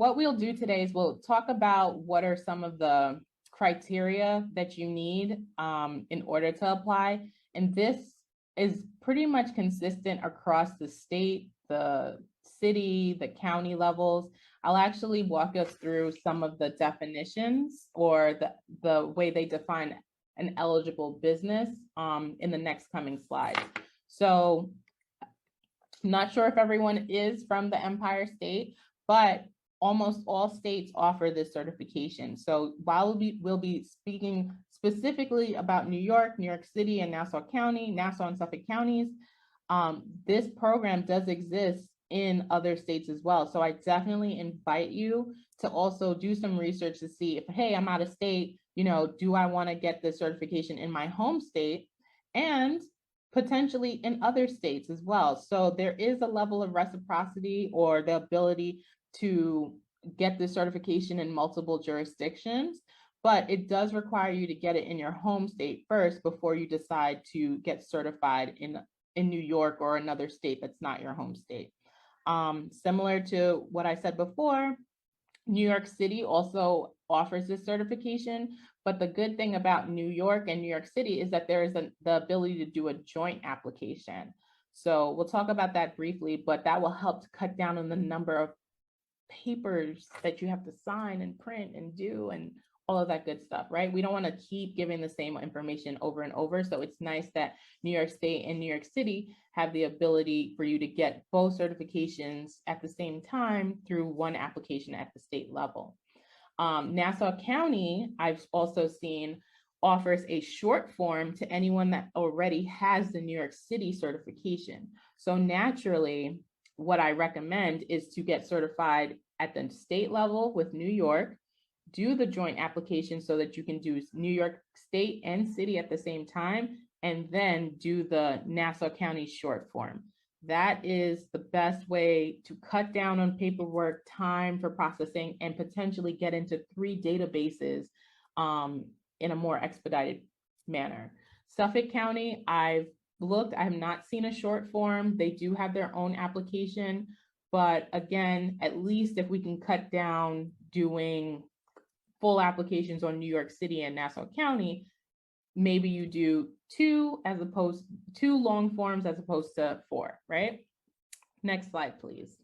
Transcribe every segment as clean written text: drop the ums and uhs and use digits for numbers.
what we'll do today is we'll talk about what are some of the criteria that you need in order to apply. And this is pretty much consistent across the state, the city, the county levels. I'll actually walk us through some of the definitions or the way they define an eligible business in the next coming slides. So I'm not sure if everyone is from the Empire State, but almost all states offer this certification. So while we'll be speaking specifically about New York City, and Nassau County, Nassau and Suffolk counties, this program does exist in other states as well. So I definitely invite you to also do some research to see if, hey, I'm out of state, you know, do I want to get this certification in my home state and potentially in other states as well. So there is a level of reciprocity or the ability to get this certification in multiple jurisdictions, but it does require you to get it in your home state first before you decide to get certified in New York or another state that's not your home state. Similar to what I said before, New York City also offers this certification, but the good thing about New York and New York City is that there is the ability to do a joint application. So we'll talk about that briefly, but that will help to cut down on the number of papers that you have to sign and print and do and all of that good stuff, right? We don't want to keep giving the same information over and over. So it's nice that New York State and New York City have the ability for you to get both certifications at the same time through one application at the state level. Nassau County, I've also seen, offers a short form to anyone that already has the New York City certification. So naturally, what I recommend is to get certified at the state level with New York, do the joint application so that you can do New York State and City at the same time, and then do the Nassau County short form. That is the best way to cut down on paperwork, time for processing, and potentially get into 3 databases in a more expedited manner. Suffolk County, I've looked, I have not seen a short form. They do have their own application, but again, at least if we can cut down doing full applications on New York City and Nassau County, maybe you do 2 long forms as opposed to 4, right? Next slide, please.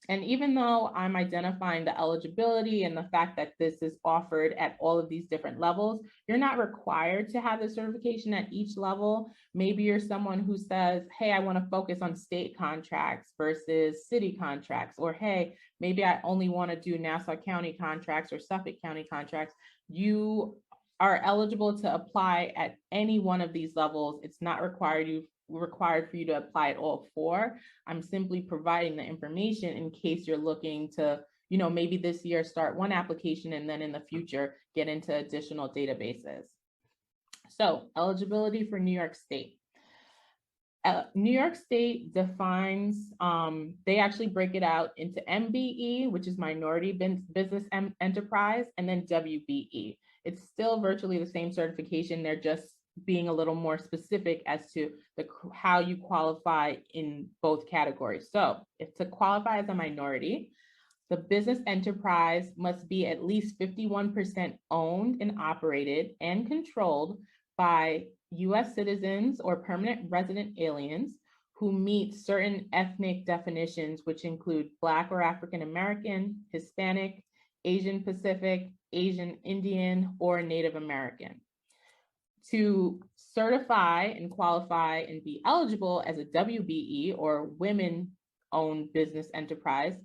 And even though I'm identifying the eligibility and the fact that this is offered at all of these different levels, you're not required to have the certification at each level. Maybe you're someone who says, hey, I want to focus on state contracts versus city contracts, or hey, maybe I only want to do Nassau County contracts or Suffolk County contracts. You are eligible to apply at any one of these levels. It's not required for you to apply at all 4. I'm simply providing the information in case you're looking to, you know, maybe this year start one application and then in the future get into additional databases. So eligibility for New York State. New York State defines, they actually break it out into MBE, which is Minority Business Enterprise, and then WBE. It's still virtually the same certification. They're just being a little more specific as to how you qualify in both categories. So if to qualify as a minority, the business enterprise must be at least 51% owned and operated and controlled by US citizens or permanent resident aliens who meet certain ethnic definitions, which include Black or African American, Hispanic, Asian Pacific, Asian Indian, or Native American. To certify and qualify and be eligible as a WBE or women-owned business enterprise,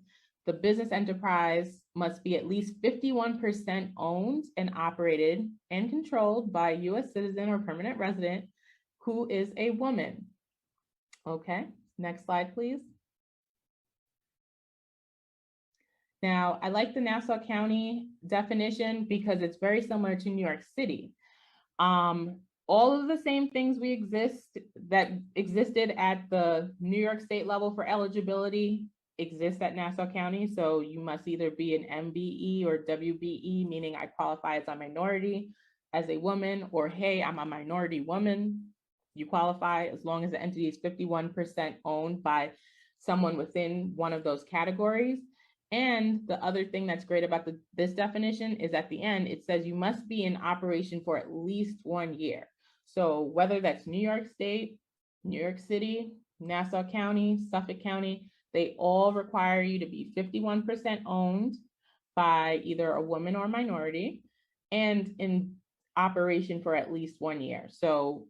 the business enterprise must be at least 51% owned and operated and controlled by a US citizen or permanent resident who is a woman. Okay, next slide, please. Now, I like the Nassau County definition because it's very similar to New York City. All of the same things that existed at the New York State level for eligibility exist at Nassau County. So you must either be an MBE or WBE, meaning I qualify as a minority, as a woman, or hey, I'm a minority woman. You qualify as long as the entity is 51% owned by someone within one of those categories. And the other thing that's great about this definition is at the end, it says you must be in operation for at least 1 year. So whether that's New York State, New York City, Nassau County, Suffolk County, they all require you to be 51% owned by either a woman or minority and in operation for at least 1 year. So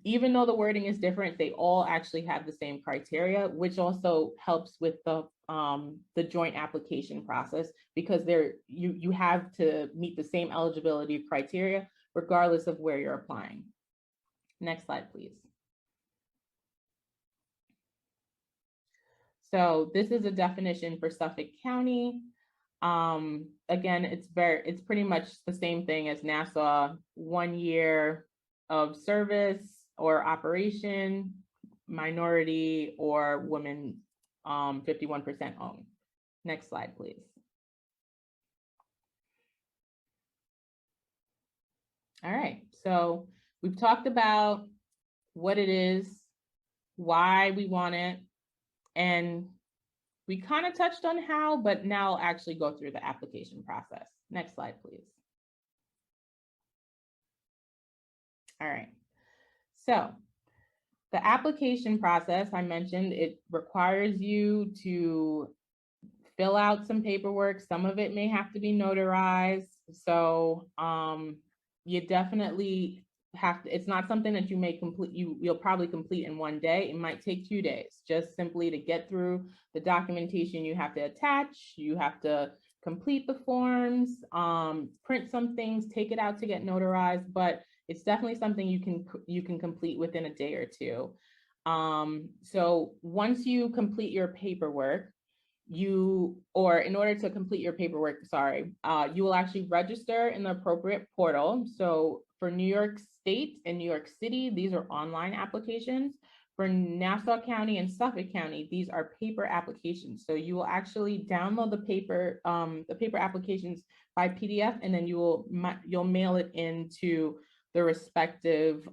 even though the wording is different, they all actually have the same criteria, which also helps with the joint application process, because you have to meet the same eligibility criteria regardless of where you're applying. Next slide, please. So this is a definition for Suffolk County. Again, it's pretty much the same thing as Nassau: 1 year of service or operation, minority or women, 51% owned. Next slide, please. All right, so we've talked about what it is, why we want it, and we kind of touched on how, but now I'll actually go through the application process. Next slide, please. All right, so the application process, I mentioned, it requires you to fill out some paperwork. Some of it may have to be notarized. So you definitely have to, it's not something that you may complete, you'll probably complete in 1 day. It might take 2 days, just simply to get through the documentation you have to attach. You have to complete the forms, print some things, take it out to get notarized, but it's definitely something you can complete within a day or two. So once you complete your paperwork, in order to complete your paperwork, you will actually register in the appropriate portal. So for New York State and New York City, these are online applications. For Nassau County and Suffolk County, these are paper applications. So you will actually download the paper applications by PDF, and then you'll mail it into the respective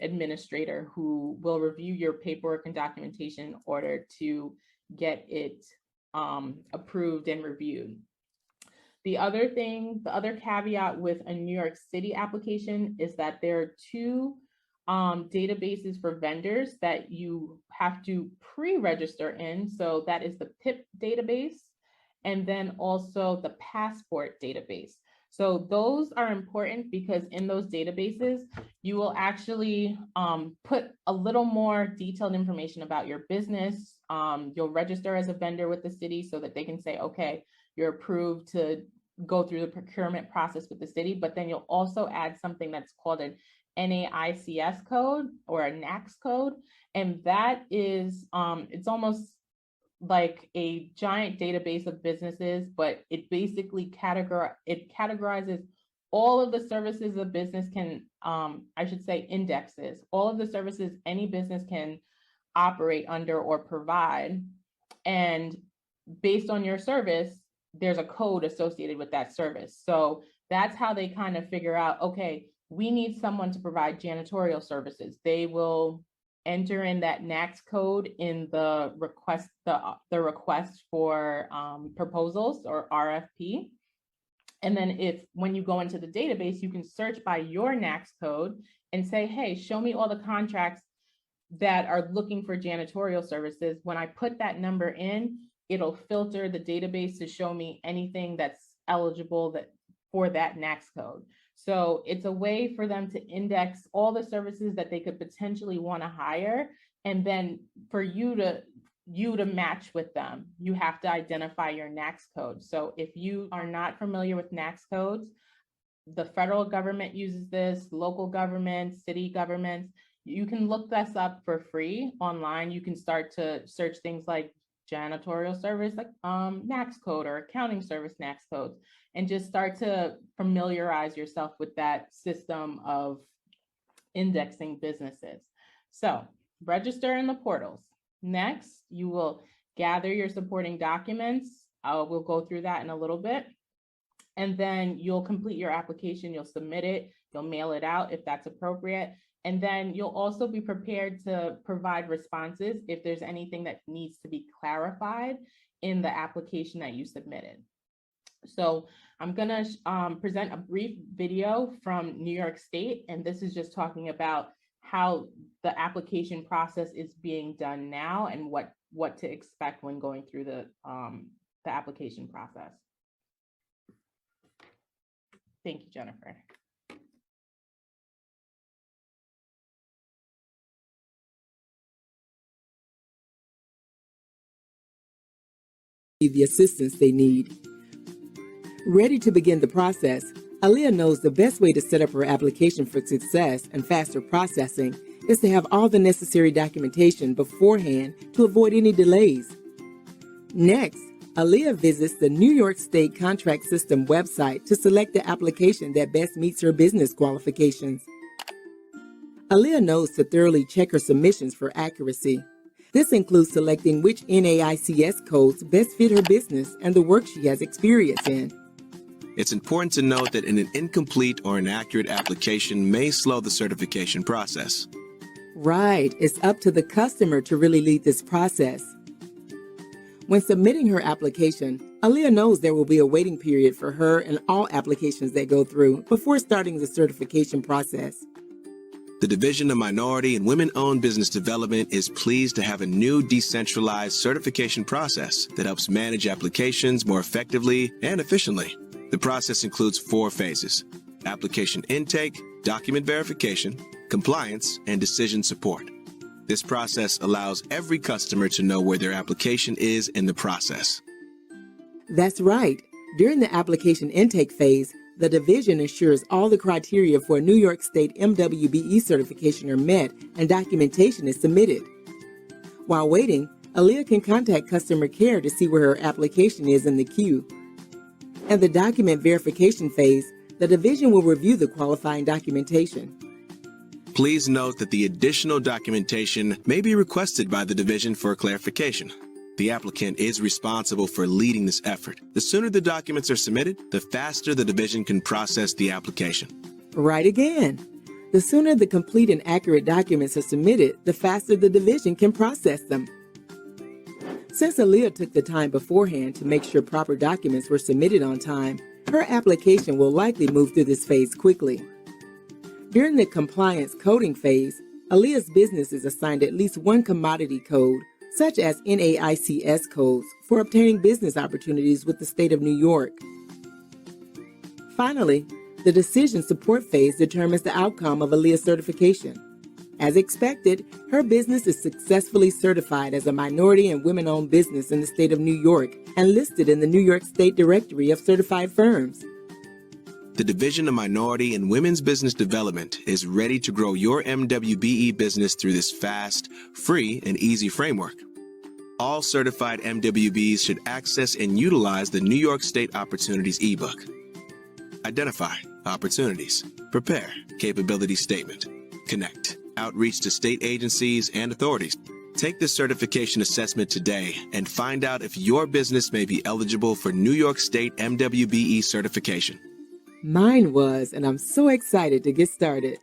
administrator, who will review your paperwork and documentation in order to get it approved and reviewed. The other caveat with a New York City application is that there are 2 databases for vendors that you have to pre-register in. So that is the PIP database, and then also the passport database. So those are important because in those databases, you will actually put a little more detailed information about your business. You'll register as a vendor with the city so that they can say, okay, you're approved to go through the procurement process with the city, but then you'll also add something that's called an NAICS code or a NAICS code. And that is, it's almost like a giant database of businesses, but it basically categorizes all of the services a business can, indexes all of the services any business can operate under or provide. And based on your service, there's a code associated with that service. So that's how they kind of figure out, okay, we need someone to provide janitorial services. They will enter in that NAICS code in the request, the request for proposals, or RFP. And then when you go into the database, you can search by your NAICS code and say, hey, show me all the contracts that are looking for janitorial services. When I put that number in, it'll filter the database to show me anything that's eligible for that NAICS code. So it's a way for them to index all the services that they could potentially want to hire. And then for you to match with them, you have to identify your NAICS code. So if you are not familiar with NAICS codes, the federal government uses this, local governments, city governments. You can look this up for free online. You can start to search things like janitorial service, like NAICS code, or accounting service NAICS codes, and just start to familiarize yourself with that system of indexing businesses. So register in the portals. Next, you will gather your supporting documents. We'll go through that in a little bit. And then you'll complete your application, you'll submit it, you'll mail it out if that's appropriate. And then you'll also be prepared to provide responses if there's anything that needs to be clarified in the application that you submitted. So I'm gonna present a brief video from New York State, and this is just talking about how the application process is being done now and what to expect when going through the application process. Thank you, Jennifer. The assistance they need. Ready to begin the process, Aaliyah knows the best way to set up her application for success and faster processing is to have all the necessary documentation beforehand to avoid any delays. Next, Aaliyah visits the New York State Contract System website to select the application that best meets her business qualifications. Aaliyah knows to thoroughly check her submissions for accuracy. This includes selecting which NAICS codes best fit her business and the work she has experience in. It's important to note that an incomplete or inaccurate application may slow the certification process. Right, it's up to the customer to really lead this process. When submitting her application, Aaliyah knows there will be a waiting period for her and all applications that go through before starting the certification process. The Division of Minority and Women-Owned Business Development is pleased to have a new decentralized certification process that helps manage applications more effectively and efficiently. The process includes 4 phases: application intake, document verification, compliance, and decision support. This process allows every customer to know where their application is in the process. That's right. During the application intake phase, the division ensures all the criteria for a New York State MWBE certification are met and documentation is submitted. While waiting, Aaliyah can contact customer care to see where her application is in the queue. In the document verification phase, the division will review the qualifying documentation. Please note that the additional documentation may be requested by the division for clarification. The applicant is responsible for leading this effort. The sooner the documents are submitted, the faster the division can process the application. Right again. The sooner the complete and accurate documents are submitted, the faster the division can process them. Since Aaliyah took the time beforehand to make sure proper documents were submitted on time, her application will likely move through this phase quickly. During the compliance coding phase, Aaliyah's business is assigned at least one commodity code, such as NAICS codes, for obtaining business opportunities with the state of New York. Finally, the decision support phase determines the outcome of Aaliyah's certification. As expected, her business is successfully certified as a minority and women-owned business in the state of New York and listed in the New York State Directory of Certified Firms. The Division of Minority and Women's Business Development is ready to grow your MWBE business through this fast, free, and easy framework. All certified MWBs should access and utilize the New York State Opportunities eBook. Identify opportunities. Prepare capability statement. Connect. Outreach to state agencies and authorities. Take the certification assessment today and find out if your business may be eligible for New York State MWBE certification. Mine was, and I'm so excited to get started.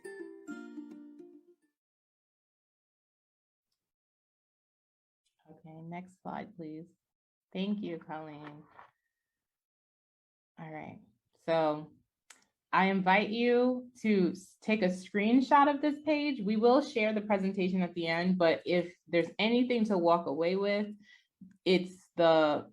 Okay, next slide, please. Thank you, Colleen. All right, so I invite you to take a screenshot of this page. We will share the presentation at the end, but if there's anything to walk away with, it's the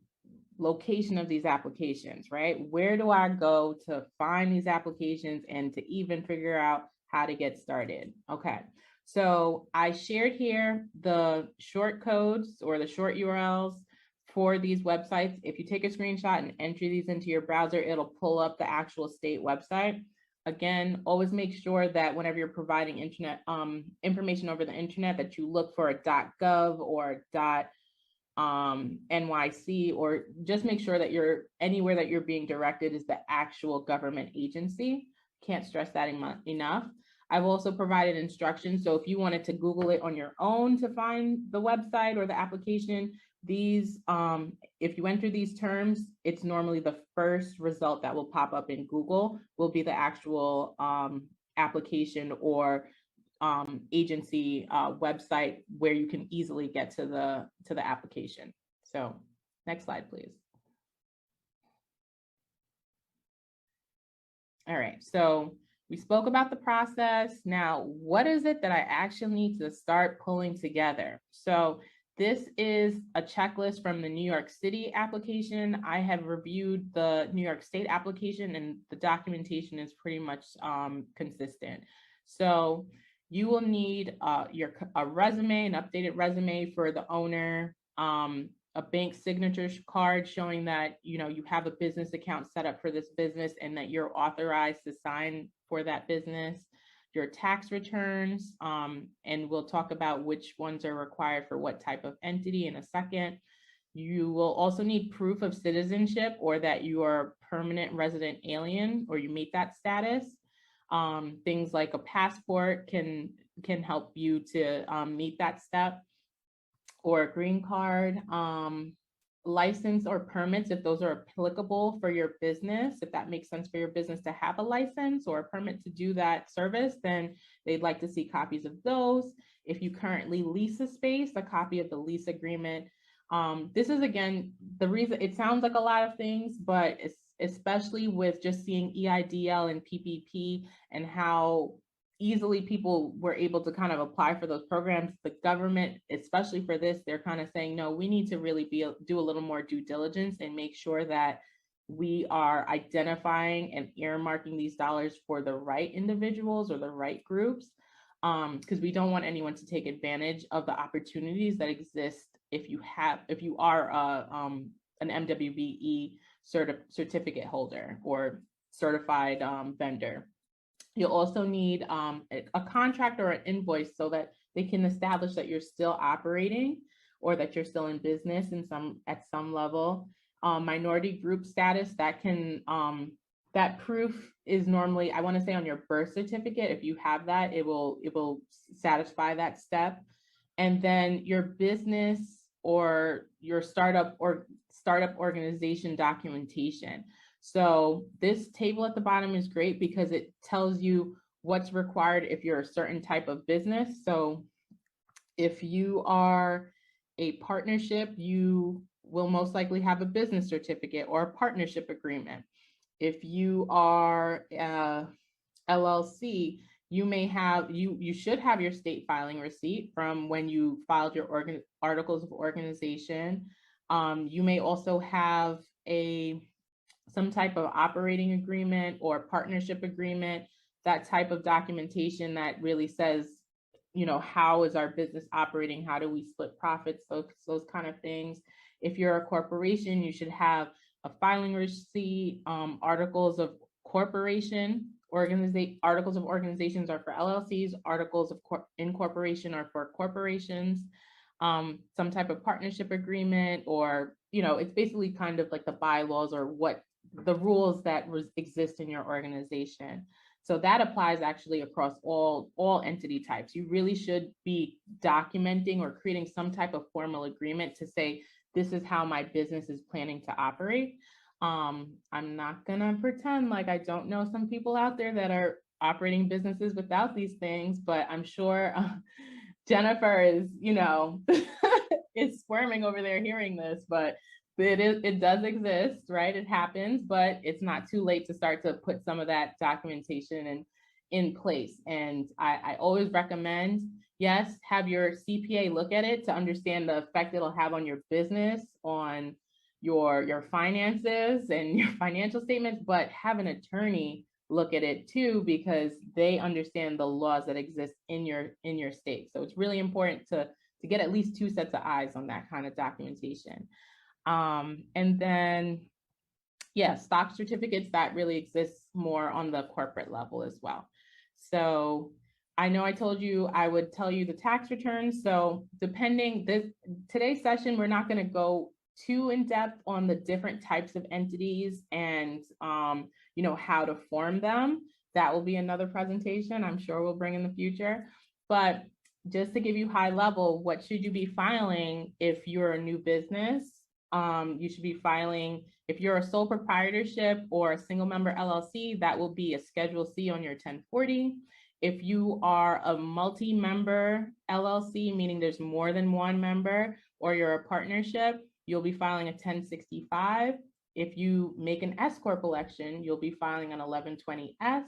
location of these applications, right? Where do I go to find these applications and to even figure out how to get started? Okay, so I shared here the short codes or the short URLs for these websites. If you take a screenshot and enter these into your browser, it'll pull up the actual state website. Again, always make sure that whenever you're providing internet information over the internet, that you look for a .gov or .nyc, or just make sure that you're anywhere that you're being directed is the actual government agency. Can't stress that enough. I've also provided instructions. So if you wanted to Google it on your own to find the website or the application, these, if you enter these terms, it's normally the first result that will pop up in Google will be the actual application or agency website where you can easily get to the application. So next slide, please. All right, so we spoke about the process. Now, what is it that I actually need to start pulling together? So this is a checklist from the New York City application. I have reviewed the New York State application, and the documentation is pretty much consistent. So you will need a resume, an updated resume for the owner, a bank signature card showing that you have a business account set up for this business and that you're authorized to sign for that business, your tax returns, and we'll talk about which ones are required for what type of entity in a second. You will also need proof of citizenship, or that you are permanent resident alien or you meet that status. Things like a passport can help you to meet that step, or a green card, license or permits, if those are applicable for your business. If that makes sense for your business to have a license or a permit to do that service, then they'd like to see copies of those. If you currently lease a space, a copy of the lease agreement. This is, again, the reason it sounds like a lot of things, but it's especially with just seeing EIDL and PPP and how easily people were able to kind of apply for those programs. The government, especially for this, they're kind of saying, no, we need to really do a little more due diligence and make sure that we are identifying and earmarking these dollars for the right individuals or the right groups, because we don't want anyone to take advantage of the opportunities that exist if you are an MWBE certificate holder or certified vendor. You'll also need a contract or an invoice so that they can establish that you're still operating or that you're still in business at some level. Minority group status, that proof is normally, I want to say, on your birth certificate. If you have that, it will satisfy that step. And then your business or your startup organization documentation. So this table at the bottom is great because it tells you what's required if you're a certain type of business. So if you are a partnership, you will most likely have a business certificate or a partnership agreement. If you are LLC, you should have your state filing receipt from when you filed your articles of organization. You may also have some type of operating agreement or partnership agreement, that type of documentation that really says, how is our business operating? How do we split profits? Those kind of things. If you're a corporation, you should have a filing receipt, articles of corporation, articles of organizations are for LLCs, articles of incorporation are for corporations, some type of partnership agreement, or, it's basically kind of like the bylaws or what the rules that exist in your organization. So that applies actually across all entity types. You really should be documenting or creating some type of formal agreement to say, this is how my business is planning to operate. I'm not gonna pretend like I don't know some people out there that are operating businesses without these things, but I'm sure Jennifer is, is squirming over there hearing this, but it does exist, right? It happens, but it's not too late to start to put some of that documentation in place. And I always recommend, yes, have your CPA look at it to understand the effect it'll have on your business, on your finances and your financial statements, but have an attorney look at it too, because they understand the laws that exist in your state. So it's really important to get at least two sets of eyes on that kind of documentation. And then, yeah, stock certificates, that really exists more on the corporate level as well. So I know I told you I would tell you the tax returns. So today's session, we're not going to go too in depth on the different types of entities and, how to form them. That will be another presentation I'm sure we'll bring in the future. But just to give you high level, what should you be filing if you're a new business? You should be filing, if you're a sole proprietorship or a single member LLC, that will be a Schedule C on your 1040. If you are a multi-member LLC, meaning there's more than one member, or you're a partnership, you'll be filing a 1065. If you make an S Corp election, you'll be filing an 1120S.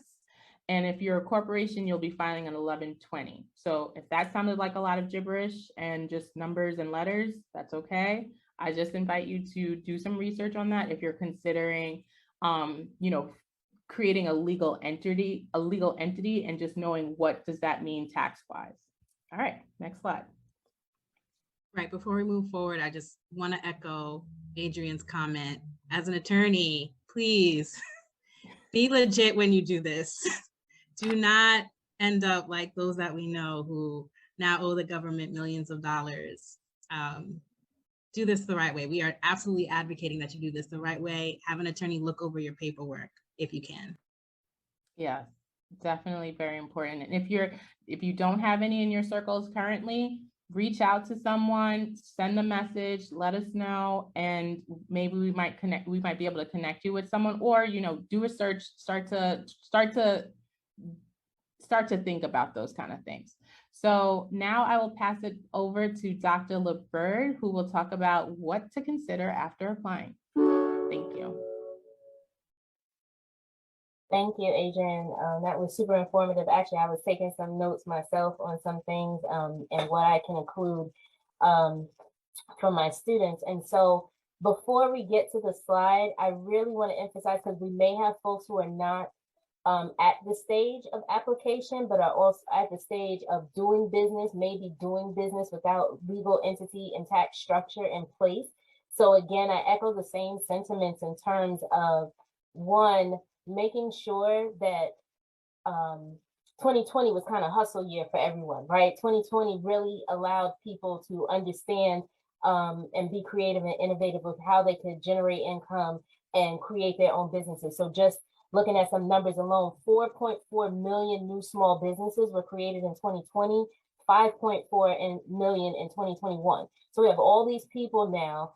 And if you're a corporation, you'll be filing an 1120. So if that sounded like a lot of gibberish and just numbers and letters, that's okay. I just invite you to do some research on that if you're considering, creating a legal entity, and just knowing what does that mean tax-wise. All right, next slide. Right, before we move forward, I just want to echo Adrienne's comment. As an attorney, please be legit when you do this. Do not end up like those that we know who now owe the government millions of dollars. Do this the right way. We are absolutely advocating that you do this the right way. Have an attorney look over your paperwork if you can. Yeah, definitely very important. And if you don't have any in your circles currently, reach out to someone, send a message, let us know, and maybe we might be able to connect you with someone, or do a search, start to think about those kind of things. So now I will pass it over to Dr. LeBird, who will talk about what to consider after applying. Thank you. Thank you, Adrienne. That was super informative. Actually, I was taking some notes myself on some things and what I can include from my students. And so before we get to the slide, I really want to emphasize, because we may have folks who are not at the stage of application, but are also at the stage of doing business, maybe doing business without legal entity and tax structure in place. So again, I echo the same sentiments in terms of, one, making sure that 2020 was kind of hustle year for everyone, right? 2020 really allowed people to understand and be creative and innovative with how they could generate income and create their own businesses. So just looking at some numbers alone, 4.4 million new small businesses were created in 2020, 5.4 million in 2021. So we have all these people now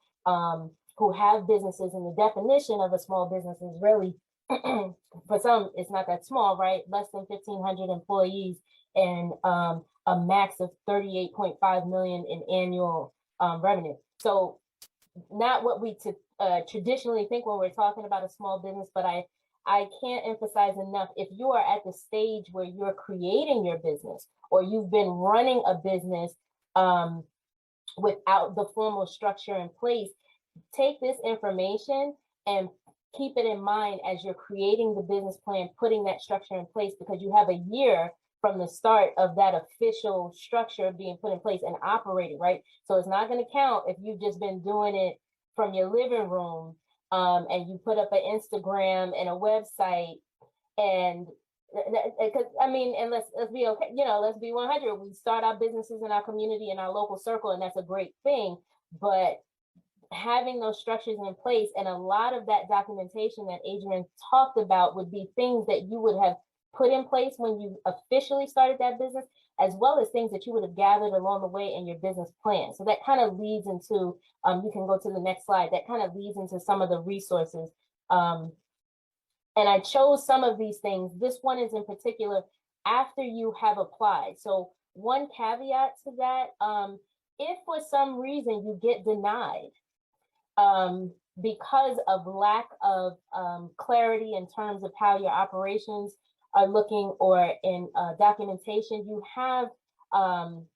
who have businesses, and the definition of a small business is really, for some, it's not that small, right? Less than 1,500 employees and a max of 38.5 million in annual revenue. So not what we traditionally think when we're talking about a small business, but I can't emphasize enough, if you are at the stage where you're creating your business, or you've been running a business without the formal structure in place, take this information and keep it in mind as you're creating the business plan, putting that structure in place, because you have a year from the start of that official structure being put in place and operating, right? So it's not going to count if you've just been doing it from your living room and you put up an Instagram and a website, and I mean, and let's be okay, let's be 100. We start our businesses in our community, in our local circle, and that's a great thing. But having those structures in place, and a lot of that documentation that Adrienne talked about would be things that you would have put in place when you officially started that business, as well as things that you would have gathered along the way in your business plan. So that kind of leads into, you can go to the next slide, that kind of leads into some of the resources. And I chose some of these things. This one is in particular after you have applied. So one caveat to that, if for some reason you get denied, because of lack of clarity in terms of how your operations are looking, or in documentation, you have, and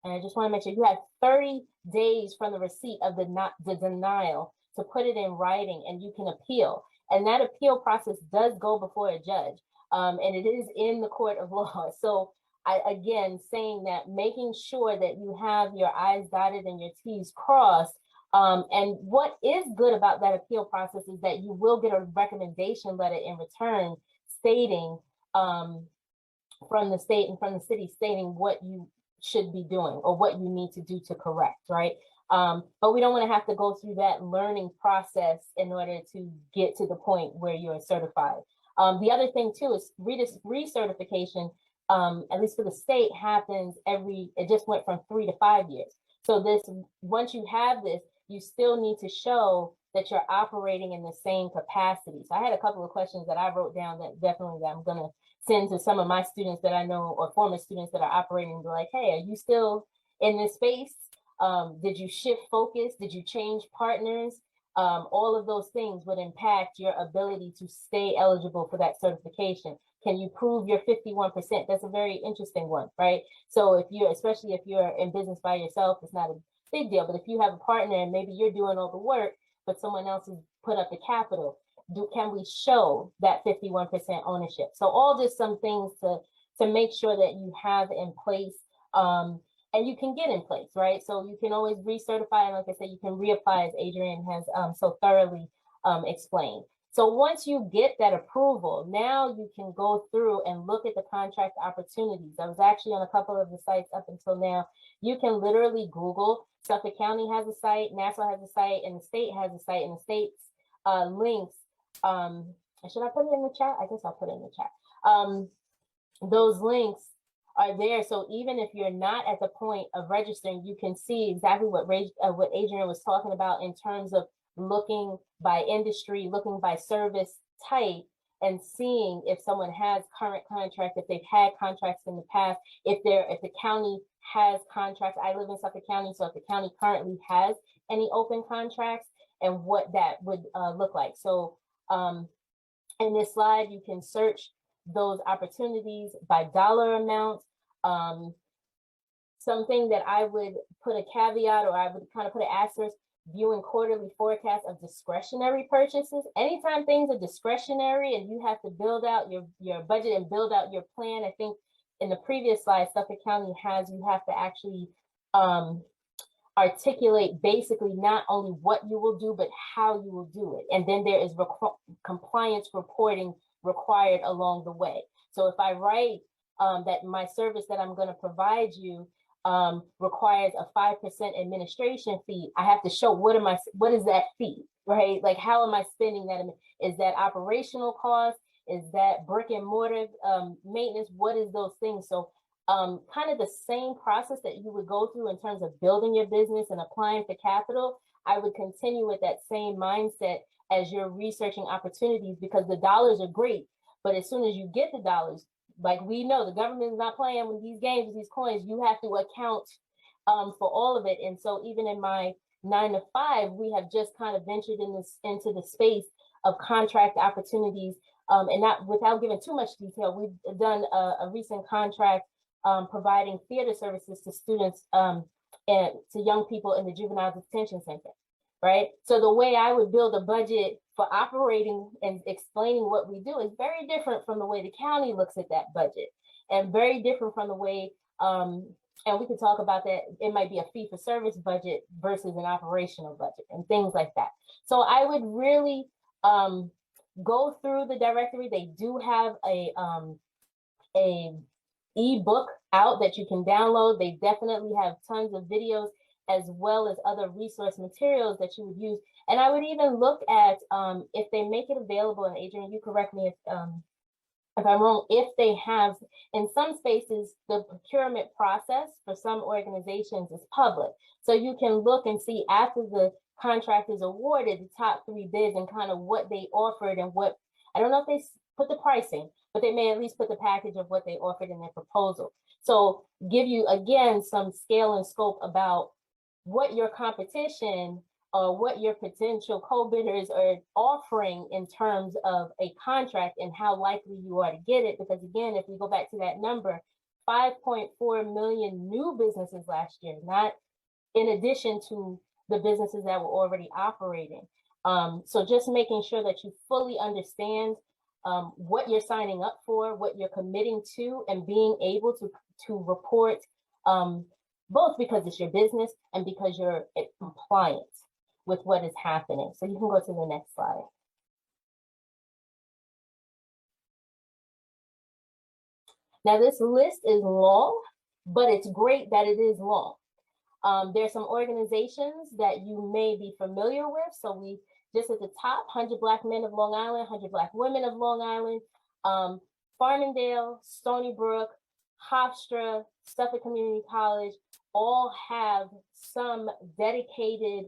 I just want to make sure, you have 30 days from the receipt of the denial to put it in writing, and you can appeal. And that appeal process does go before a judge, and it is in the court of law. So again, saying that, making sure that you have your I's dotted and your T's crossed. And what is good about that appeal process is that you will get a recommendation letter in return stating from the state and from the city, stating what you should be doing or what you need to do to correct, right? But we don't want to have to go through that learning process in order to get to the point where you're certified. The other thing too is recertification, at least for the state, happens it just went from 3 to 5 years. So once you have this, you still need to show that you're operating in the same capacity. So I had a couple of questions that I wrote down that definitely that I'm gonna send to some of my students that I know or former students that are operating, be like, hey, are you still in this space? Did you shift focus? Did you change partners? All of those things would impact your ability to stay eligible for that certification. Can you prove your 51%? That's a very interesting one, right? So if you're, especially if you're in business by yourself, it's not a big deal. But if you have a partner and maybe you're doing all the work, but someone else has put up the capital, can we show that 51% ownership? So all just some things to make sure that you have in place, and you can get in place, right? So you can always recertify, and like I said, you can reapply, as Adrienne has so thoroughly explained. So once you get that approval, now you can go through and look at the contract opportunities. I was actually on a couple of the sites up until now. You can literally Google. Suffolk County has a site, Nassau has a site, and the state has a site, and the state's links. Should I put it in the chat? I guess I'll put it in the chat. Those links are there. So even if you're not at the point of registering, you can see exactly what Adrienne was talking about in terms of looking by industry, looking by service type, and seeing if someone has current contract, if they've had contracts in the past, if the county has contracts. I live in Suffolk County, so if the county currently has any open contracts and what that would look like. So in this slide, you can search those opportunities by dollar amount. Something that I would put a caveat, or I would kind of put an asterisk, viewing quarterly forecasts of discretionary purchases. Anytime things are discretionary and you have to build out your budget and build out your plan, I think in the previous slide, Suffolk County has, you have to actually articulate basically not only what you will do, but how you will do it. And then there is compliance reporting required along the way. So if I write that my service that I'm going to provide you requires a 5% administration fee, I have to show what is that fee, right? Like, how am I spending that? Is that operational cost? Is that brick and mortar maintenance? What is those things? So kind of the same process that you would go through in terms of building your business and applying for capital, I would continue with that same mindset as you're researching opportunities, because the dollars are great, but as soon as you get the dollars, like we know, the government is not playing with these games, with these coins. You have to account for all of it. And so even in my 9 to 5, we have just kind of ventured into the space of contract opportunities. And not without giving too much detail, we've done a recent contract providing theater services to students and to young people in the juvenile detention center, right? So the way I would build a budget for operating and explaining what we do is very different from the way the county looks at that budget, and very different from the way, and we could talk about that, it might be a fee for service budget versus an operational budget and things like that. So I would really go through the directory. They do have a ebook out that you can download. They definitely have tons of videos as well as other resource materials that you would use. And I would even look at if they make it available, and Adrienne, you correct me if I'm wrong, if they have, in some spaces, the procurement process for some organizations is public. So you can look and see after the contract is awarded, the top 3 bids and kind of what they offered and what, I don't know if they put the pricing, but they may at least put the package of what they offered in their proposal. So give you, again, some scale and scope about what your competition or what your potential co-bidders are offering in terms of a contract and how likely you are to get it. Because again, if we go back to that number, 5.4 million new businesses last year, not in addition to the businesses that were already operating. So just making sure that you fully understand what you're signing up for, what you're committing to, and being able to report both because it's your business and because you're compliant with what is happening. So you can go to the next slide. Now this list is long, but it's great that it is long. There's some organizations that you may be familiar with. So we just at the top, 100 Black Men of Long Island, 100 Black Women of Long Island, Farmingdale, Stony Brook, Hofstra, Suffolk Community College, all have some dedicated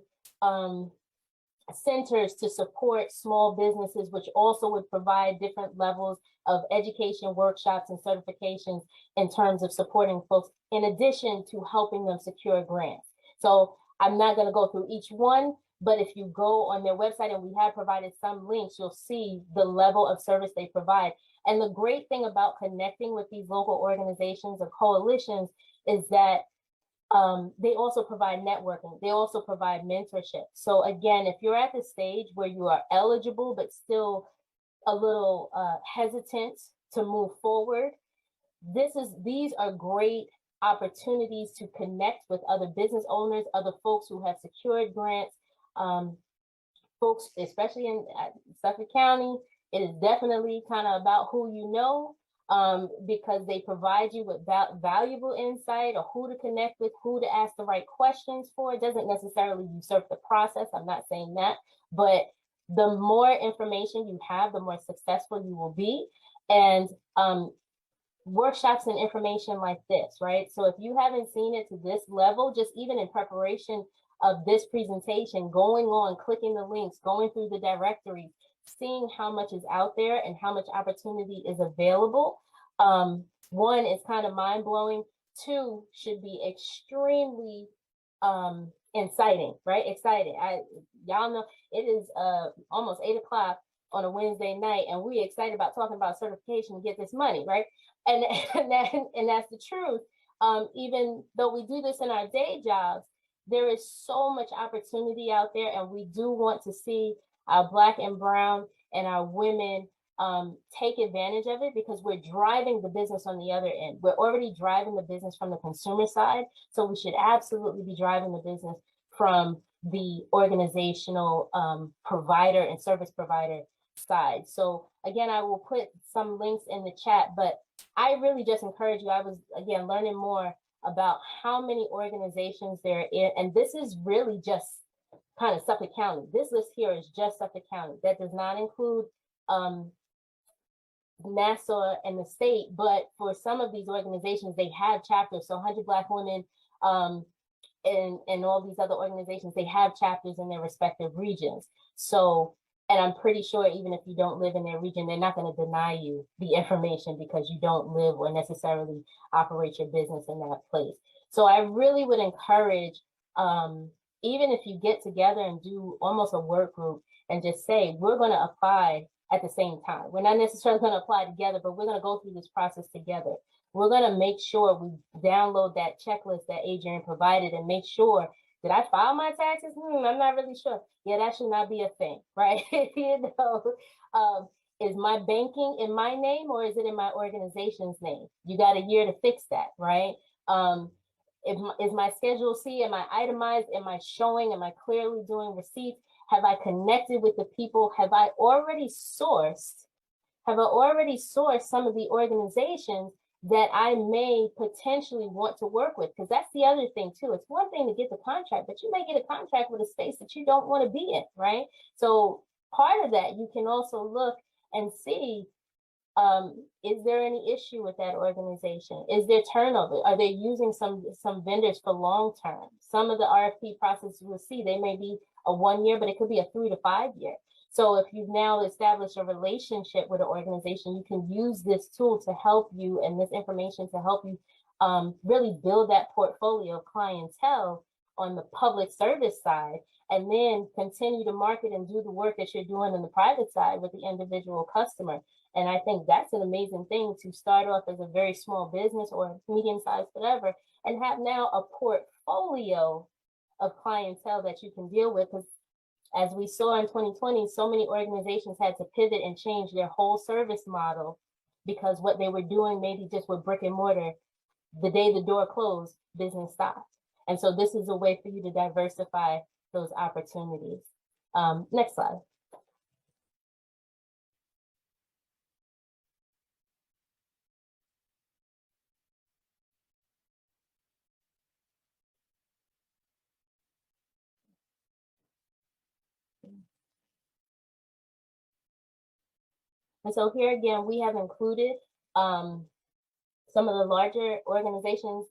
centers to support small businesses, which also would provide different levels of education, workshops, and certifications in terms of supporting folks, in addition to helping them secure grants. So I'm not going to go through each one, but if you go on their website, and we have provided some links, you'll see the level of service they provide. And the great thing about connecting with these local organizations or coalitions is that they also provide networking. They also provide mentorship. So again, if you're at the stage where you are eligible, but still a little hesitant to move forward, these are great opportunities to connect with other business owners, other folks who have secured grants, folks, especially in Suffolk County. It is definitely kind of about who you know, because they provide you with valuable insight of who to connect with, who to ask the right questions for. It doesn't necessarily usurp the process. I'm not saying that, but the more information you have, the more successful you will be. And workshops and information like this, right? So if you haven't seen it to this level, just even in preparation of this presentation, going on, clicking the links, going through the directories, seeing how much is out there and how much opportunity is available. One, is kind of mind-blowing. Two, should be extremely inciting, right? Excited. Y'all know it is almost 8 o'clock on a Wednesday night, and we're excited about talking about certification to get this money, right? And that's the truth. Even though we do this in our day jobs, there is so much opportunity out there, and we do want to see our Black and brown and our women take advantage of it, because we're driving the business on the other end. We're already driving the business from the consumer side, so we should absolutely be driving the business from the organizational provider and service provider side. So again, I will put some links in the chat, but I really just encourage you. I was, again, learning more about how many organizations there are, and this is really just kind of Suffolk County. This list here is just Suffolk County. That does not include Nassau and the state, but for some of these organizations, they have chapters. So 100 Black Women and all these other organizations, they have chapters in their respective regions. So, and I'm pretty sure even if you don't live in their region, they're not going to deny you the information because you don't live or necessarily operate your business in that place. So I really would encourage, even if you get together and do almost a work group and just say, we're going to apply at the same time. We're not necessarily going to apply together, but we're going to go through this process together. We're going to make sure we download that checklist that Adrienne provided and make sure, did I file my taxes? I'm not really sure. Yeah, that should not be a thing, right? You know, is my banking in my name or is it in my organization's name? You got a year to fix that, right? Is my Schedule C, am I itemized? Am I showing? Am I clearly doing receipts? Have I connected with the people? Have I already sourced some of the organizations that I may potentially want to work with? Because that's the other thing too. It's one thing to get the contract, but you may get a contract with a space that you don't want to be in, right? So part of that, you can also look and see, is there any issue with that organization? Is there turnover? Are they using some vendors for long term? Some of the RFP processes we'll see, they may be a 1 year, but it could be a 3 to 5 year. So if you've now established a relationship with an organization, you can use this tool to help you and this information to help you really build that portfolio of clientele on the public service side, and then continue to market and do the work that you're doing on the private side with the individual customer. And I think that's an amazing thing to start off as a very small business or medium-sized, whatever, and have now a portfolio of clientele that you can deal with. Because as we saw in 2020, so many organizations had to pivot and change their whole service model because what they were doing maybe just with brick and mortar, the day the door closed, business stopped. And so this is a way for you to diversify those opportunities. Next slide. And so here again, we have included some of the larger organizations.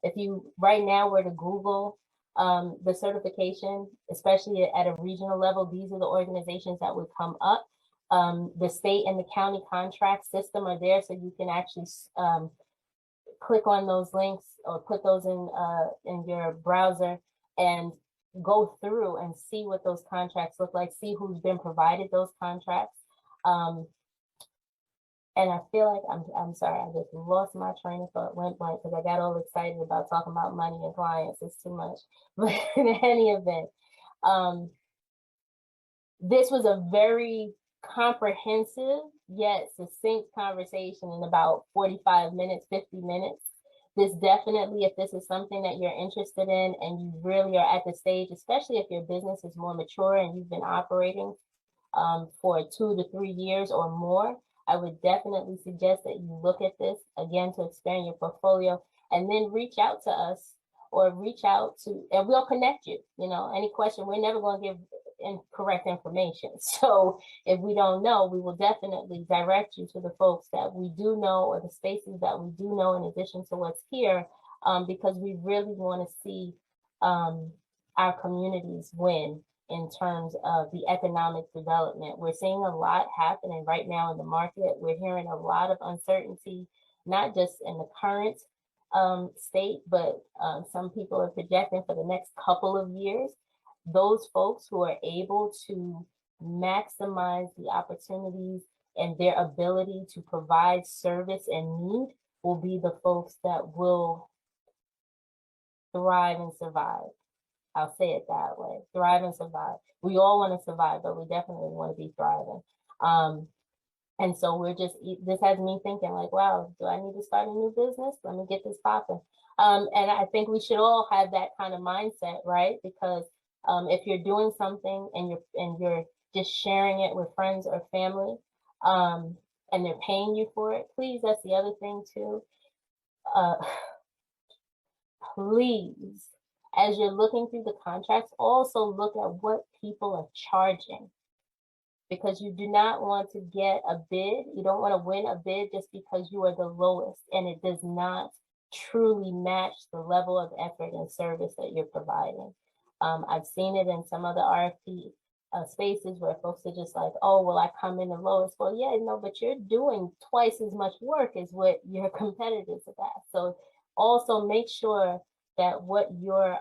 If you right now were to Google the certification, especially at a regional level. These are the organizations that would come up. The state and the county contract system are there, so you can actually click on those links or put those in your browser and go through and see what those contracts look like, see who's been provided those contracts. And I feel like I'm sorry, I just lost my train of thought, went blank because I got all excited about talking about money and clients. It's too much. But in any event, this was a very comprehensive yet succinct conversation in about 45 minutes, 50 minutes. This definitely, if this is something that you're interested in and you really are at the stage, especially if your business is more mature and you've been operating for 2 to 3 years or more, I would definitely suggest that you look at this again to expand your portfolio and then reach out to us or reach out to, and we'll connect you. You know, any question, we're never going to give incorrect information. So if we don't know, we will definitely direct you to the folks that we do know or the spaces that we do know in addition to what's here, because we really want to see our communities win in terms of the economic development. We're seeing a lot happening right now in the market. We're hearing a lot of uncertainty, not just in the current state, but some people are projecting for the next couple of years. Those folks who are able to maximize the opportunities and their ability to provide service and need will be the folks that will thrive and survive. I'll say it that way, thrive and survive. We all want to survive, but we definitely want to be thriving. And so this has me thinking like, wow, do I need to start a new business? Let me get this popping. And I think we should all have that kind of mindset, right? Because if you're doing something and you're just sharing it with friends or family, and they're paying you for it, please, that's the other thing too. Please, as you're looking through the contracts, also look at what people are charging, because you do not want to get a bid. You don't want to win a bid just because you are the lowest and it does not truly match the level of effort and service that you're providing. I've seen it in some other RFP spaces where folks are just like, oh, well, I come in the lowest. Well, yeah, no, but you're doing twice as much work as what your competitors are at. So also make sure that what your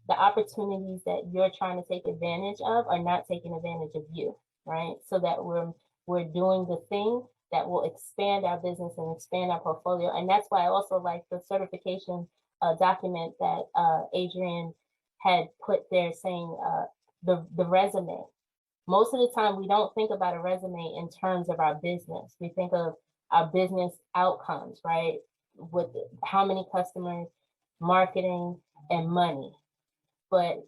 the opportunities that you're trying to take advantage of are not taking advantage of you, right? So that we're doing the thing that will expand our business and expand our portfolio. And that's why I also like the certification document that Adrienne had put there saying the resume. Most of the time, we don't think about a resume in terms of our business. We think of our business outcomes, right? With how many customers, marketing, and money. But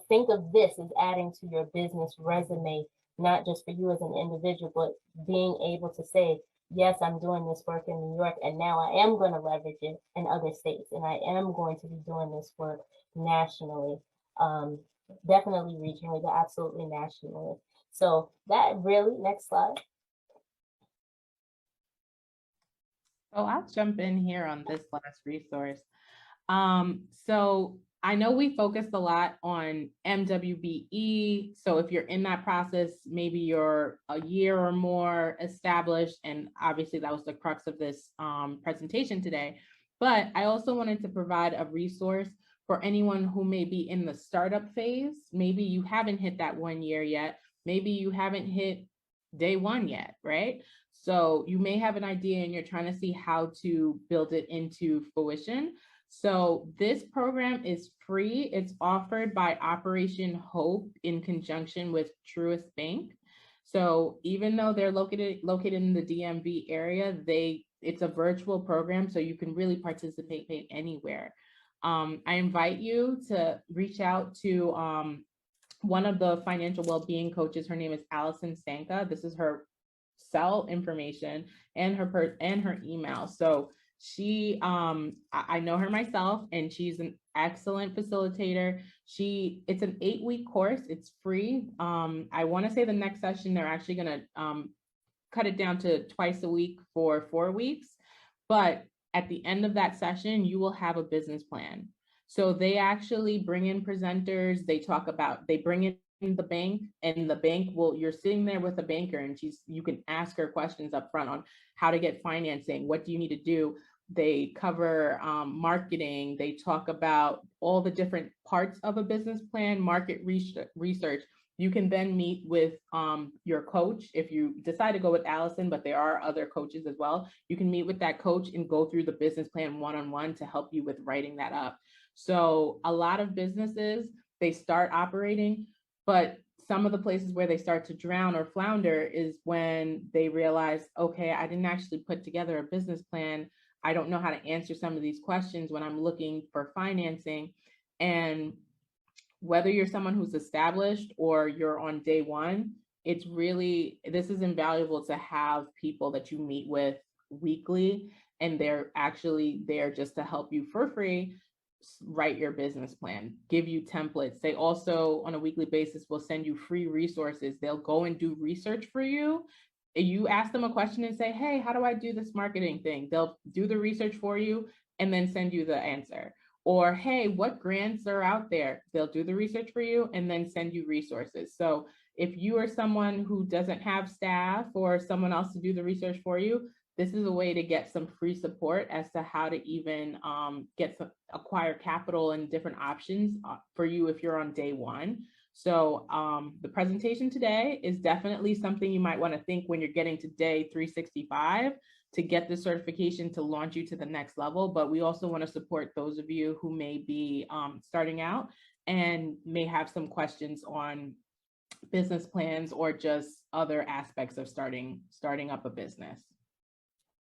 think of this as adding to your business resume, not just for you as an individual, but being able to say, yes, I'm doing this work in New York, and now I am going to leverage it in other states, and I am going to be doing this work nationally, definitely regionally, but absolutely nationally. So that really, next slide. Oh, I'll jump in here on this last resource. So I know we focused a lot on MWBE. So if you're in that process, maybe you're a year or more established, and obviously that was the crux of this presentation today. But I also wanted to provide a resource for anyone who may be in the startup phase. Maybe you haven't hit that 1 year yet. Maybe you haven't hit day one yet, right? So you may have an idea and you're trying to see how to build it into fruition. So this program is free. It's offered by Operation Hope in conjunction with Truist Bank. So even though they're located in the DMV area, it's a virtual program, so you can really participate anywhere. I invite you to reach out to one of the financial well-being coaches. Her name is Allison Sanka. This is her cell information and her email. So she, I know her myself, and she's an excellent facilitator. It's an 8-week course. It's free. I want to say the next session, they're actually going to cut it down to twice a week for 4 weeks. But at the end of that session, you will have a business plan. So they actually bring in presenters. They bring in the bank, and the bank you're sitting there with a banker, and you can ask her questions up front on how to get financing. What do you need to do? They cover marketing. They talk about all the different parts of a business plan, market research. You can then meet with your coach if you decide to go with Allison, but there are other coaches as well. You can meet with that coach and go through the business plan one-on-one to help you with writing that up. So a lot of businesses, they start operating, but some of the places where they start to drown or flounder is when they realize, okay, I didn't actually put together a business plan. I don't know how to answer some of these questions when I'm looking for financing. And whether you're someone who's established or you're on day one, this is invaluable to have people that you meet with weekly, and they're actually there just to help you for free write your business plan, give you templates. They also, on a weekly basis, will send you free resources. They'll go and do research for you. You ask them a question and say, hey, how do I do this marketing thing? They'll do the research for you and then send you the answer. Or, hey, what grants are out there? They'll do the research for you and then send you resources. So if you are someone who doesn't have staff or someone else to do the research for you, this is a way to get some free support as to how to even acquire capital and different options for you if you're on day one. So the presentation today is definitely something you might want to think when you're getting to day 365 to get the certification to launch you to the next level. But we also want to support those of you who may be starting out and may have some questions on business plans or just other aspects of starting up a business.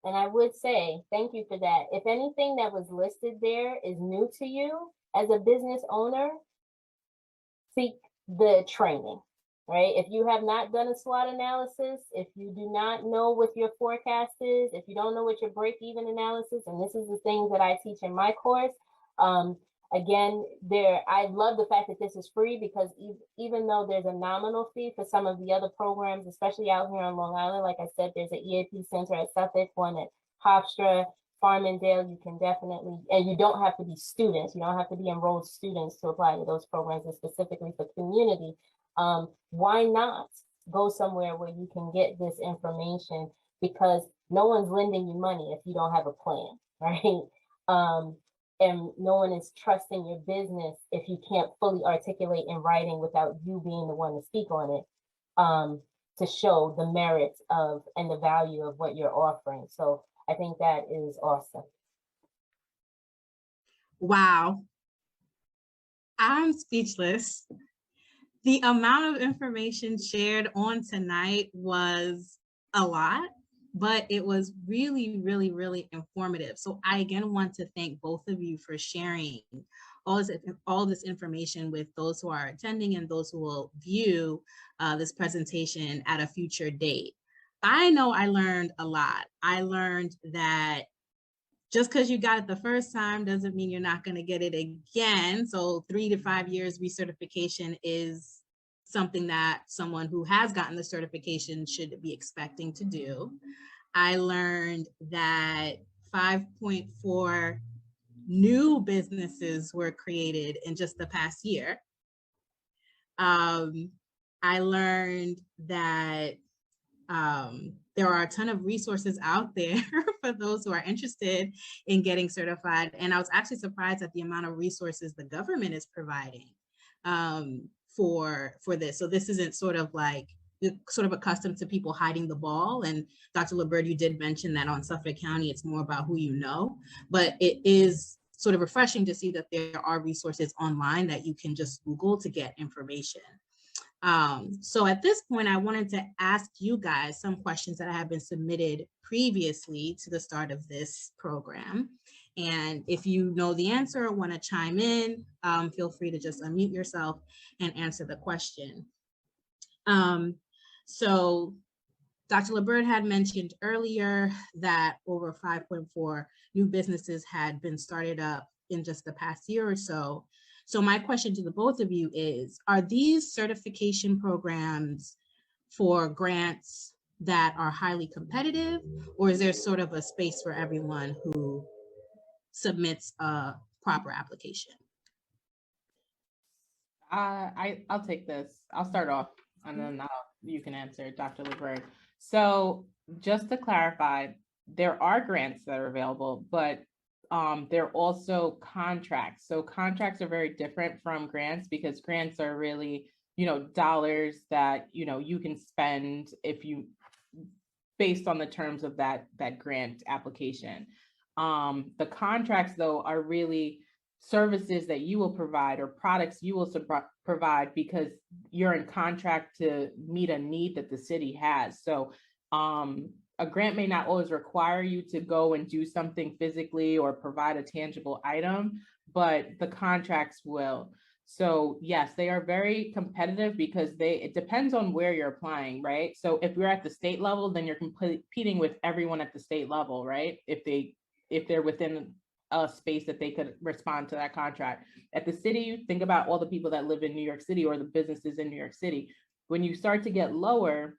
And I would say, thank you for that. If anything that was listed there is new to you as a business owner, seek the training, right? If you have not done a SWOT analysis, if you do not know what your forecast is, if you don't know what your break-even analysis, and this is the things that I teach in my course, again, I love the fact that this is free, because even though there's a nominal fee for some of the other programs, especially out here on Long Island, like I said, there's an EAP center at Suffolk, one at Hofstra, Farmingdale, you can definitely, and you don't have to be students, you don't have to be enrolled students to apply to those programs, and specifically for community. Why not go somewhere where you can get this information? Because no one's lending you money if you don't have a plan, right? And no one is trusting your business if you can't fully articulate in writing without you being the one to speak on it, to show the merits of and the value of what you're offering. So I think that is awesome. Wow. I'm speechless. The amount of information shared on tonight was a lot, but it was really, really, really informative. So I again want to thank both of you for sharing all this information with those who are attending and those who will view this presentation at a future date. I know I learned a lot. I learned that just because you got it the first time doesn't mean you're not going to get it again. So 3 to 5 years recertification is something that someone who has gotten the certification should be expecting to do. I learned that 5.4 new businesses were created in just the past year. I learned that there are a ton of resources out there for those who are interested in getting certified. And I was actually surprised at the amount of resources the government is providing for this. So this isn't sort of accustomed to people hiding the ball. And Dr. LaBird, you did mention that on Suffolk County, it's more about who you know, but it is sort of refreshing to see that there are resources online that you can just Google to get information. So at this point, I wanted to ask you guys some questions that have been submitted previously to the start of this program. And if you know the answer or want to chime in, feel free to just unmute yourself and answer the question. So Dr. LaBird had mentioned earlier that over 5.4 new businesses had been started up in just the past year or so. So my question to the both of you is, are these certification programs for grants that are highly competitive, or is there sort of a space for everyone who submits a proper application? I'll take this. I'll start off and then you can answer, Dr. LeBert. So just to clarify, there are grants that are available, but there are also contracts. So contracts are very different from grants because grants are really, dollars that, you can spend if you, based on the terms of that grant application. The contracts though are really services that you will provide or products you will provide because you're in contract to meet a need that the city has. So a grant may not always require you to go and do something physically or provide a tangible item, but the contracts will. So yes, they are very competitive because it depends on where you're applying, right? So if you're at the state level, then you're competing with everyone at the state level, right? If they're within a space that they could respond to that contract. At the city, think about all the people that live in New York City or the businesses in New York City. When you start to get lower,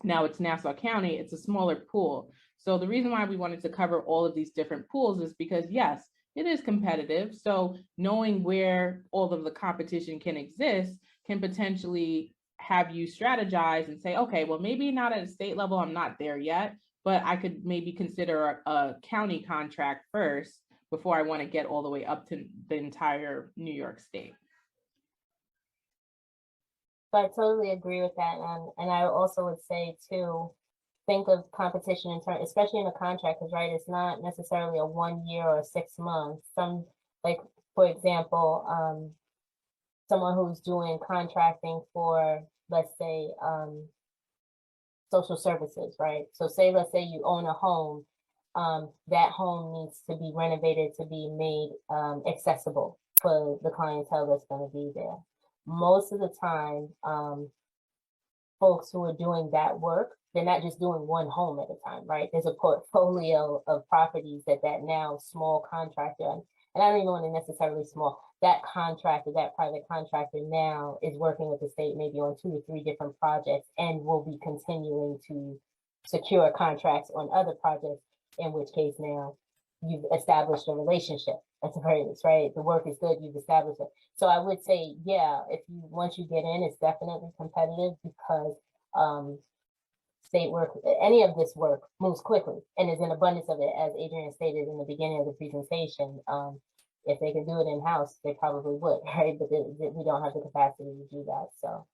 now it's Nassau County, it's a smaller pool. So the reason why we wanted to cover all of these different pools is because yes, it is competitive. So knowing where all of the competition can exist can potentially have you strategize and say, okay, well, maybe not at a state level, I'm not there yet, but I could maybe consider a county contract first before I want to get all the way up to the entire New York state. So I totally agree with that. And I also would say too, think of competition in terms, especially in a contract, because right, it's not necessarily a 1 year or 6 months. Some, like, for example, someone who's doing contracting for, let's say, social services, right? So let's say you own a home, that home needs to be renovated to be made accessible for the clientele that's going to be there. Most of the time, folks who are doing that work, they're not just doing one home at a time, right? There's a portfolio of properties that now small contractor, and I don't even want to necessarily small, that private contractor now is working with the state maybe on 2 to 3 different projects and will be continuing to secure contracts on other projects, in which case now you've established a relationship at the very least, right? The work is good, you've established it. So I would say, yeah, once you get in, it's definitely competitive because state work, any of this work moves quickly and there's an abundance of it, as Adrienne stated in the beginning of the presentation. If they could do it in-house, they probably would, right? But we don't have the capacity to do that, so.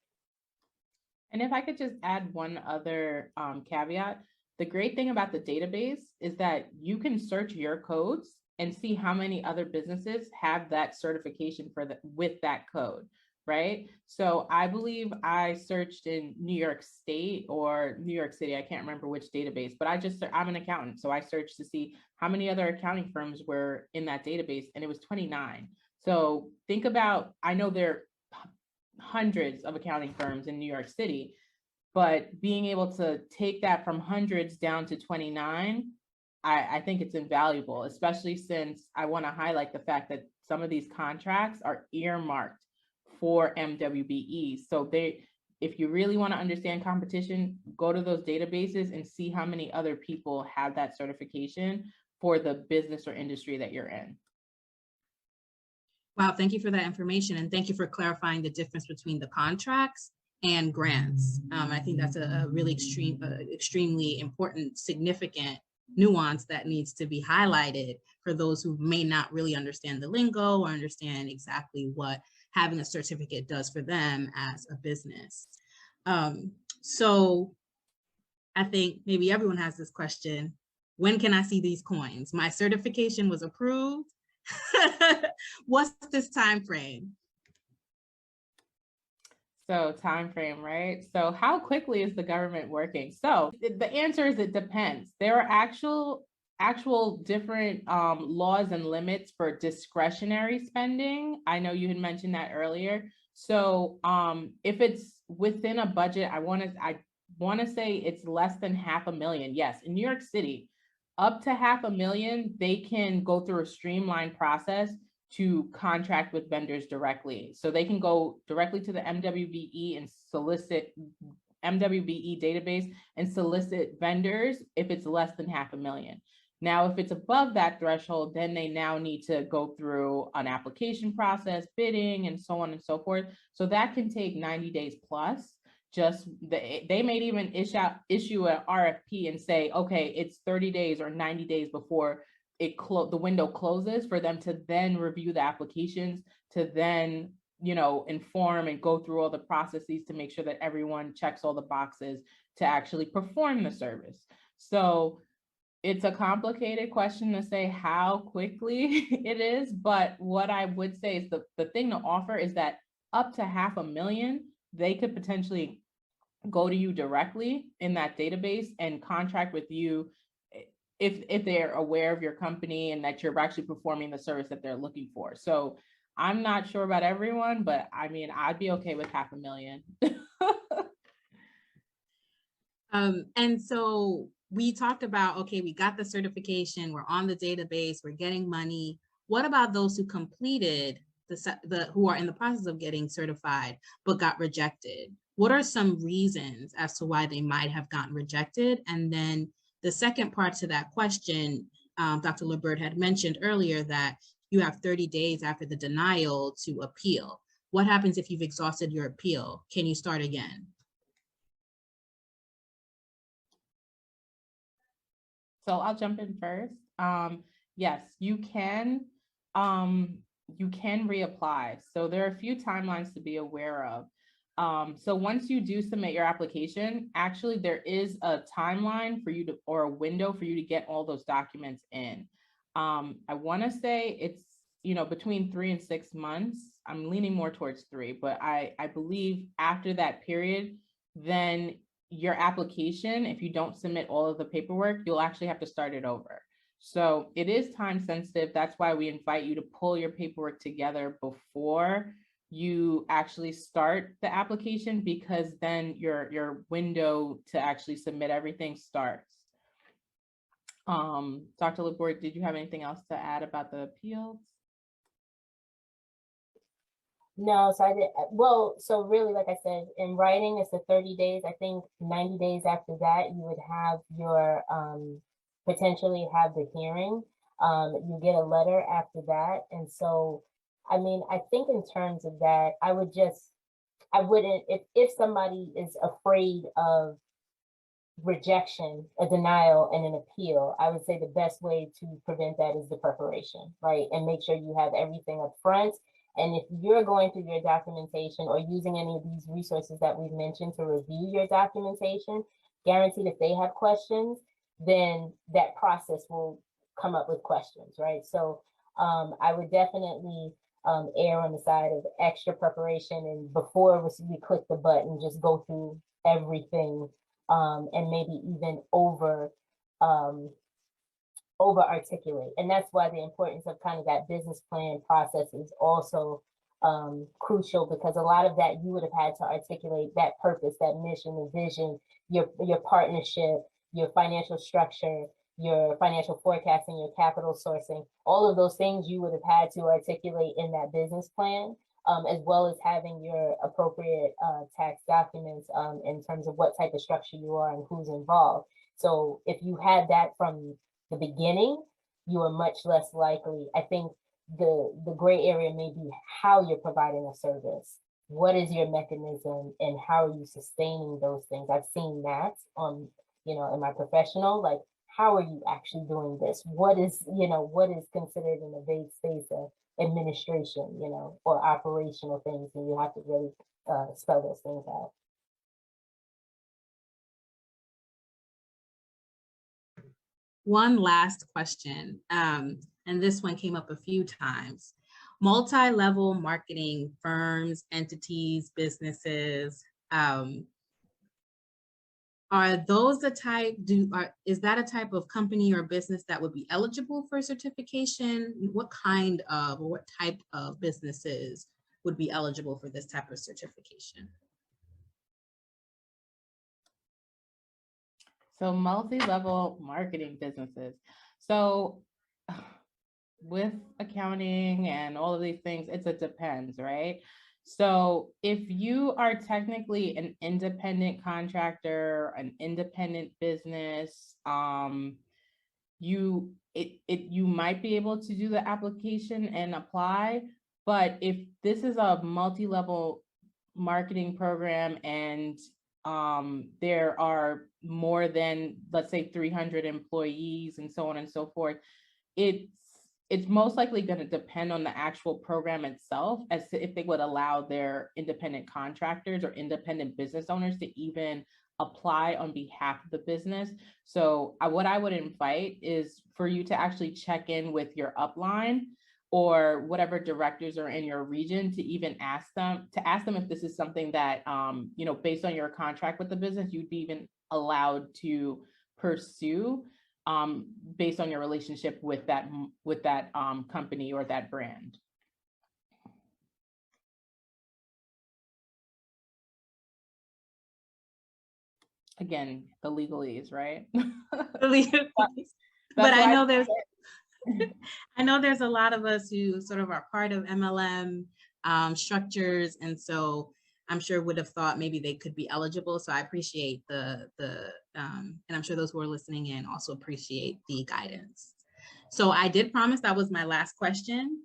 And if I could just add one other caveat, the great thing about the database is that you can search your codes and see how many other businesses have that certification with that code, right? So I believe I searched in New York State or New York City, I can't remember which database, but I'm an accountant. So I searched to see how many other accounting firms were in that database, and it was 29. So think about, I know there are hundreds of accounting firms in New York City, but being able to take that from hundreds down to 29, I think it's invaluable, especially since I want to highlight the fact that some of these contracts are earmarked for MWBE. So if you really want to understand competition, go to those databases and see how many other people have that certification for the business or industry that you're in. Wow, thank you for that information. And thank you for clarifying the difference between the contracts and grants. I think that's a really extremely important, significant nuance that needs to be highlighted for those who may not really understand the lingo or understand exactly what having a certificate does for them as a business. So I think maybe everyone has this question: when can I see these coins? My certification was approved. What's this time frame? So time frame, right? So how quickly is the government working? So the answer is it depends. There are actual different laws and limits for discretionary spending. I know you had mentioned that earlier. So if it's within a budget, I want to say it's less than $500,000. Yes, in New York City, up to $500,000, they can go through a streamlined process to contract with vendors directly. So they can go directly to the MWBE and solicit MWBE database and solicit vendors if it's less than $500,000. Now, if it's above that threshold, then they now need to go through an application process, bidding, and so on and so forth. So that can take 90 days plus. They may even issue an RFP and say, okay, it's 30 days or 90 days before the window closes for them to then review the applications, to then, you know, inform and go through all the processes to make sure that everyone checks all the boxes to actually perform the service. So it's a complicated question to say how quickly it is, but what I would say is the thing to offer is that up to $500,000, they could potentially go to you directly in that database and contract with you if they're aware of your company and that you're actually performing the service that they're looking for. So I'm not sure about everyone, but I mean, I'd be okay with $500,000. And so we talked about, okay, we got the certification, we're on the database, we're getting money. What about those who completed who are in the process of getting certified, but got rejected? What are some reasons as to why they might have gotten rejected? And then the second part to that question, Dr. LaBerge had mentioned earlier that you have 30 days after the denial to appeal. What happens if you've exhausted your appeal? Can you start again? So I'll jump in first. Yes, you can reapply. So there are a few timelines to be aware of. So once you do submit your application, actually there is a timeline for you to, or a window for you to get all those documents in. I want to say it's, you know, between 3 and 6 months. I'm leaning more towards 3, but I believe after that period, then your application, if you don't submit all of the paperwork, you'll actually have to start it over. So it is time sensitive. That's why we invite you to pull your paperwork together before you actually start the application, because then your window to actually submit everything starts. Dr. LaBerge, did you have anything else to add about the appeals? No, so I did. Well, so really, like I said, in writing, it's the 30 days. I think 90 days after that, you would have your, potentially have the hearing. You get a letter after that. And so, I mean, I think in terms of that, I wouldn't, if somebody is afraid of rejection, a denial, and an appeal, I would say the best way to prevent that is the preparation, right? And make sure you have everything up front. And if you're going through your documentation or using any of these resources that we've mentioned to review your documentation, guaranteed if they have questions, then that process will come up with questions, right? So I would definitely err on the side of extra preparation, and before we click the button, just go through everything, and maybe even over articulate. And that's why the importance of kind of that business plan process is also crucial, because a lot of that you would have had to articulate that purpose, that mission, the vision, your partnership, your financial structure, your financial forecasting, your capital sourcing, all of those things you would have had to articulate in that business plan, as well as having your appropriate tax documents in terms of what type of structure you are and who's involved. So if you had that from the beginning, you are much less likely. I think the gray area may be how you're providing a service. What is your mechanism and how are you sustaining those things? I've seen that on, you know, in my professional, like, how are you actually doing this? What is considered in the vague space of administration, you know, or operational things, and you have to really spell those things out. One last question, and this one came up a few times. Multi-level marketing firms, entities, businesses, are those the type, is that a type of company or business that would be eligible for certification? What kind of, or what type of businesses would be eligible for this type of certification? So multi-level marketing businesses. So with accounting and all of these things, it depends, right? So if you are technically an independent contractor, an independent business, you might be able to do the application and apply, but if this is a multi-level marketing program and there are more than, let's say, 300 employees and so on and so forth, it's most likely going to depend on the actual program itself as to if they would allow their independent contractors or independent business owners to even apply on behalf of the business. So what I would invite is for you to actually check in with your upline or whatever directors are in your region to even ask them if this is something that, based on your contract with the business, you'd be even allowed to pursue based on your relationship with that company or that brand. Again, the legalese, right? But I know there's a lot of us who sort of are part of MLM structures, and so I'm sure would have thought maybe they could be eligible. So I appreciate and I'm sure those who are listening in also appreciate the guidance. So I did promise that was my last question.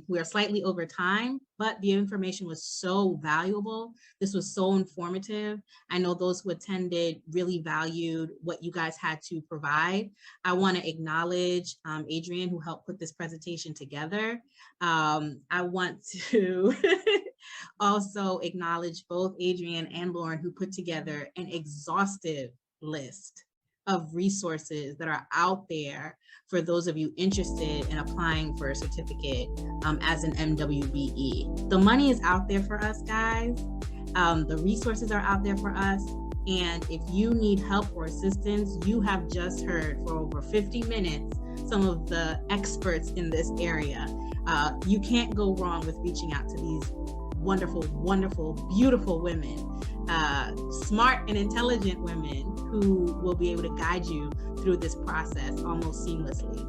We are slightly over time, but the information was so valuable. This was so informative. I know those who attended really valued what you guys had to provide. I want to acknowledge Adrienne, who helped put this presentation together. I want to also acknowledge both Adrienne and Lauren, who put together an exhaustive list of resources that are out there for those of you interested in applying for a certificate as an MWBE. The money is out there for us, guys. The resources are out there for us. And if you need help or assistance, you have just heard for over 50 minutes some of the experts in this area. You can't go wrong with reaching out to these wonderful, wonderful, beautiful women, smart and intelligent women who will be able to guide you through this process almost seamlessly.